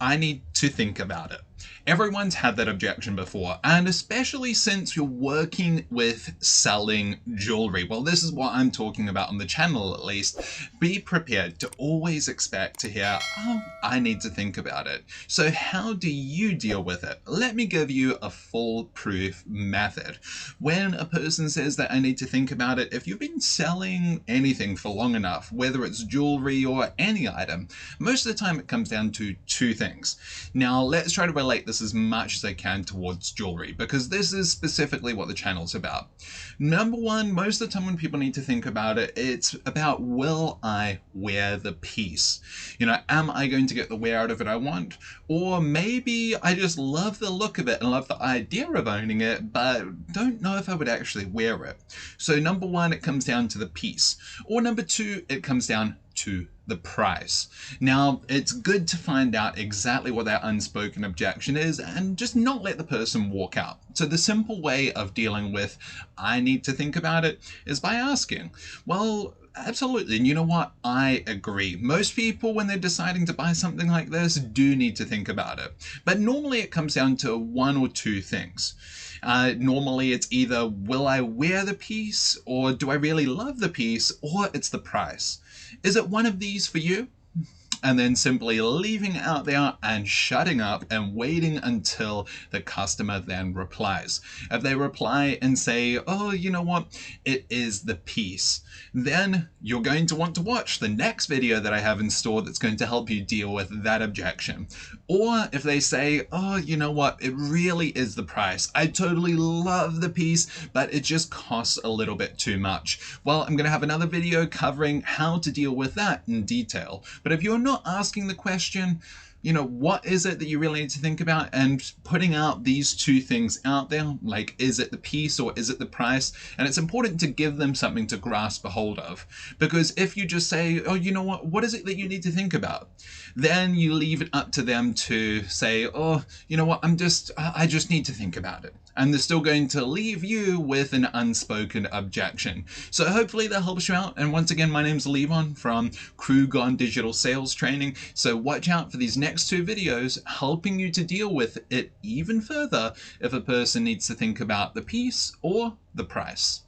I need to think about it. Everyone's had that objection before, and especially since you're working with selling jewelry. Well, this is what I'm talking about on the channel at least. Be prepared to always expect to hear, oh, I need to think about it. So how do you deal with it? Let me give you a foolproof method. When a person says that I need to think about it, if you've been selling anything for long enough, whether it's jewelry or any item, most of the time it comes down to two things. Now, let's try to relate this as much as I can towards jewelry, because this is specifically what the channel's about. Number one, most of the time when people need to think about it, it's about, will I wear the piece? Am I going to get the wear out of it I want? Or maybe I just love the look of it and love the idea of owning it, but don't know if I would actually wear it. So number one, it comes down to the piece. Or number two, it comes down to the price. Now, it's good to find out exactly what that unspoken objection is and just not let the person walk out. So the simple way of dealing with, I need to think about it, is by asking, well, absolutely. And you know what? I agree. Most people, when they're deciding to buy something like this, do need to think about it. But normally it comes down to one or two things. Normally it's either, will I wear the piece, or do I really love the piece, or it's the price. Is it one of these for you? And then simply leaving it out there and shutting up and waiting until the customer then replies. If they reply and say, oh, you know what, it is the piece, then you're going to want to watch the next video that I have in store that's going to help you deal with that objection. Or if they say, oh, you know what, it really is the price. I totally love the piece, but it just costs a little bit too much. Well, I'm going to have another video covering how to deal with that in detail. But if you're not asking the question, what is it that you really need to think about, and putting out these two things out there, like, is it the piece or is it the price? And it's important to give them something to grasp a hold of, because if you just say, oh, you know what is it that you need to think about? Then you leave it up to them to say, oh, you know what, I just need to think about it. And they're still going to leave you with an unspoken objection. So hopefully that helps you out. And once again, my name's Levon from Crew Gone Digital Sales Training. So watch out for these next two videos helping you to deal with it even further if a person needs to think about the piece or the price.